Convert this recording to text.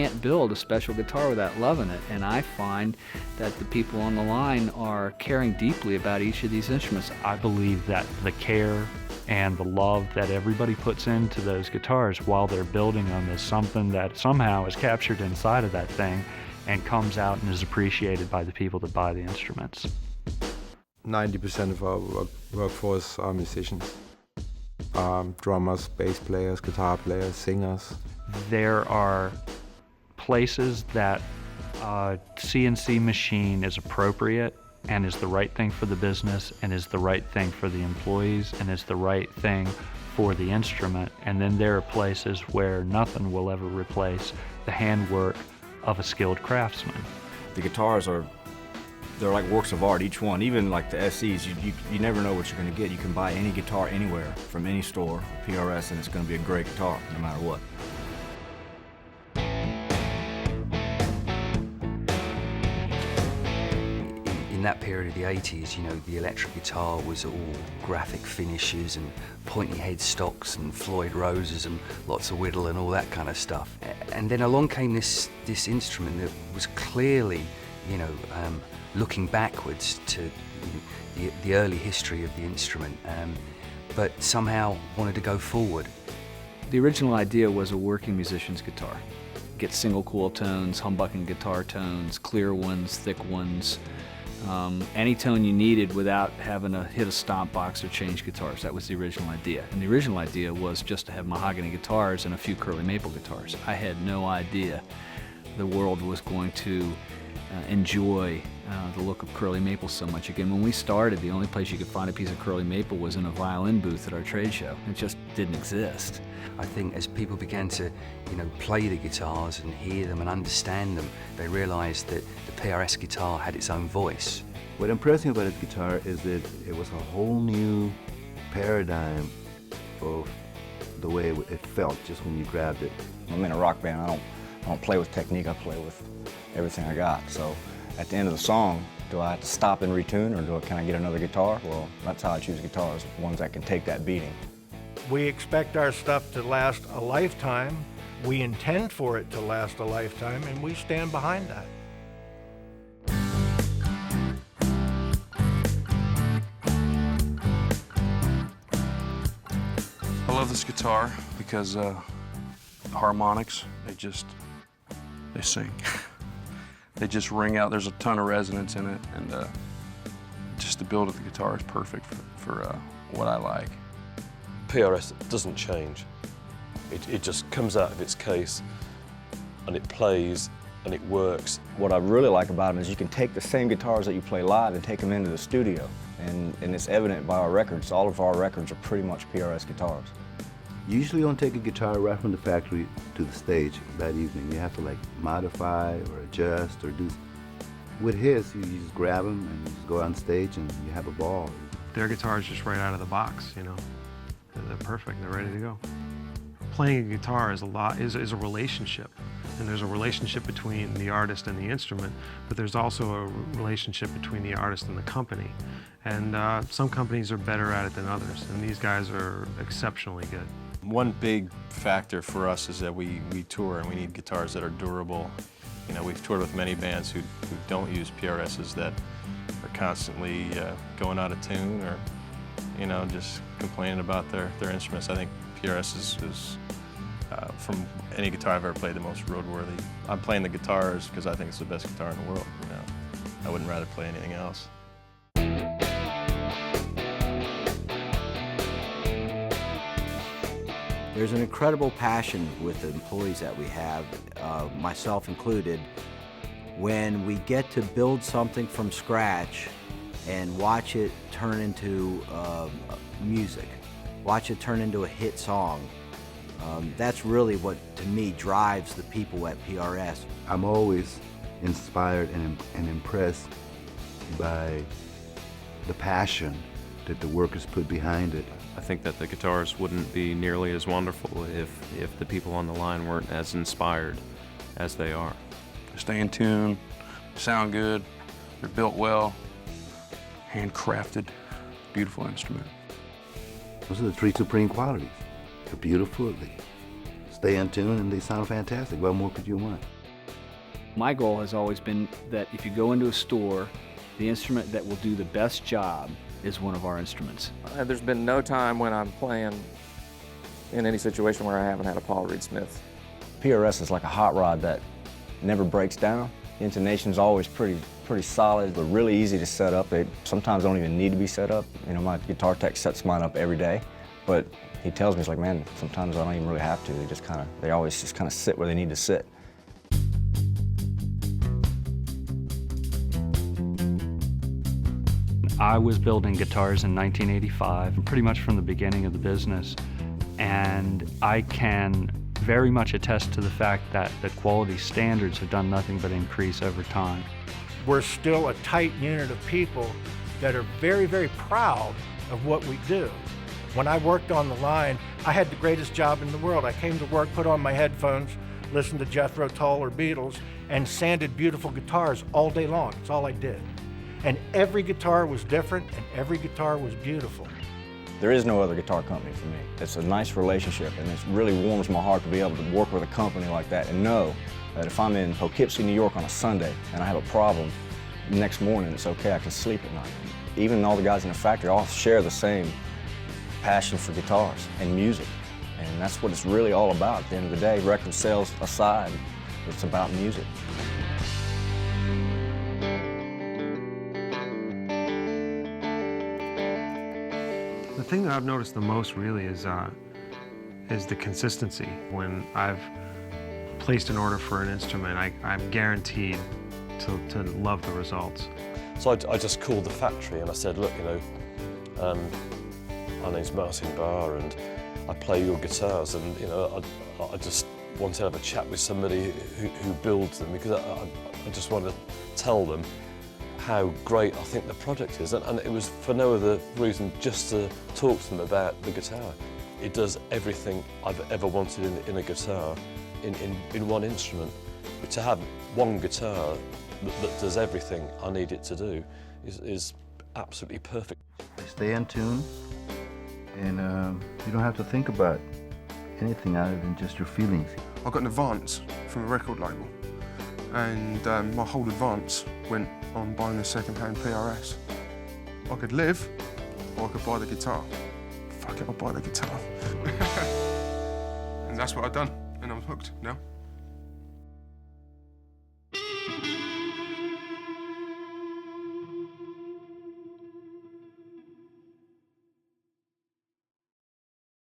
can't build a special guitar without loving it, and I find that the people on the line are caring deeply about each of these instruments. I believe that the care and the love that everybody puts into those guitars while they're building them is something that somehow is captured inside of that thing and comes out and is appreciated by the people that buy the instruments. 90% of our workforce are musicians. Drummers, bass players, guitar players, singers. There are places that a CNC machine is appropriate and is the right thing for the business and is the right thing for the employees and is the right thing for the instrument. And then there are places where nothing will ever replace the handwork of a skilled craftsman. The guitars they're like works of art, each one. Even like the SEs, you never know what you're going to get. You can buy any guitar anywhere from any store, PRS, and it's going to be a great guitar no matter what. In that period of the 80s, you know, the electric guitar was all graphic finishes and pointy head stocks and Floyd Roses and lots of whittle and all that kind of stuff. And then along came this instrument that was clearly, you know, looking backwards to the early history of the instrument, but somehow wanted to go forward. The original idea was a working musician's guitar. Get single coil tones, humbucking guitar tones, clear ones, thick ones, any tone you needed without having to hit a stomp box or change guitars. That was the original idea. And the original idea was just to have mahogany guitars and a few curly maple guitars. I had no idea the world was going to enjoy the look of curly maple so much again. When we started, the only place you could find a piece of curly maple was in a violin booth at our trade show. It just didn't exist. I think as people began to, you know, play the guitars and hear them and understand them, they realized that the PRS guitar had its own voice. What impressed me about this guitar is that it was a whole new paradigm of the way it felt just when you grabbed it. I'm in a rock band. I don't play with technique. I play with everything I got. So at the end of the song, do I have to stop and retune, or can I get another guitar? Well, that's how I choose guitars, ones that can take that beating. We expect our stuff to last a lifetime. We intend for it to last a lifetime, and we stand behind that. I love this guitar because the harmonics, they sing. They just ring out. There's a ton of resonance in it, and just the build of the guitar is perfect for what I like. PRS doesn't change. It just comes out of its case, and it plays, and it works. What I really like about them is you can take the same guitars that you play live and take them into the studio, and it's evident by our records. All of our records are pretty much PRS guitars. You usually don't take a guitar right from the factory to the stage that evening. You have to like modify or adjust or do. With his, you just grab them and you just go on stage and you have a ball. Their guitar is just right out of the box, you know. They're perfect, they're ready to go. Playing a guitar is a relationship. And there's a relationship between the artist and the instrument, but there's also a relationship between the artist and the company. And some companies are better at it than others, and these guys are exceptionally good. One big factor for us is that we tour, and we need guitars that are durable. You know, we've toured with many bands who don't use PRSs that are constantly going out of tune or, you know, just complaining about their instruments. I think PRS is from any guitar I've ever played, the most roadworthy. I'm playing the guitars because I think it's the best guitar in the world. You know, I wouldn't rather play anything else. There's an incredible passion with the employees that we have, myself included, when we get to build something from scratch and watch it turn into music, watch it turn into a hit song. That's really what, to me, drives the people at PRS. I'm always inspired and impressed by the passion that the workers put behind it. I think that the guitars wouldn't be nearly as wonderful if the people on the line weren't as inspired as they are. They stay in tune, sound good, they're built well, handcrafted, beautiful instrument. Those are the three supreme qualities. They're beautiful, they stay in tune and they sound fantastic. What more could you want? My goal has always been that if you go into a store, the instrument that will do the best job is one of our instruments. There's been no time when I'm playing in any situation where I haven't had a Paul Reed Smith. PRS is like a hot rod that never breaks down. The intonation's always pretty solid, but really easy to set up. They sometimes don't even need to be set up. You know, my guitar tech sets mine up every day, but he tells me, he's like, man, sometimes I don't even really have to. They always just kind of sit where they need to sit. I was building guitars in 1985, pretty much from the beginning of the business, and I can very much attest to the fact that the quality standards have done nothing but increase over time. We're still a tight unit of people that are very, very proud of what we do. When I worked on the line, I had the greatest job in the world. I came to work, put on my headphones, listened to Jethro Tull or Beatles, and sanded beautiful guitars all day long. That's all I did. And every guitar was different, and every guitar was beautiful. There is no other guitar company for me. It's a nice relationship, and it really warms my heart to be able to work with a company like that and know that if I'm in Poughkeepsie, New York on a Sunday and I have a problem, next morning it's okay, I can sleep at night. Even all the guys in the factory all share the same passion for guitars and music, and that's what it's really all about. At the end of the day, record sales aside, it's about music. The thing that I've noticed the most really is the consistency. When I've placed an order for an instrument, I'm guaranteed to love the results. So I just called the factory and I said, look, you know, my name's Martin Barr and I play your guitars, and you know, I just want to have a chat with somebody who builds them, because I just want to tell them how great I think the product is, and it was for no other reason, just to talk to them about the guitar. It does everything I've ever wanted in a guitar in one instrument. But to have one guitar that does everything I need it to do is absolutely perfect. Stay in tune, and you don't have to think about anything other than just your feelings. I got an advance from a record label, and my whole advance went on buying a second-hand PRS. I could live, or I could buy the guitar. Fuck it, I'll buy the guitar. And that's what I've done, and I'm hooked now.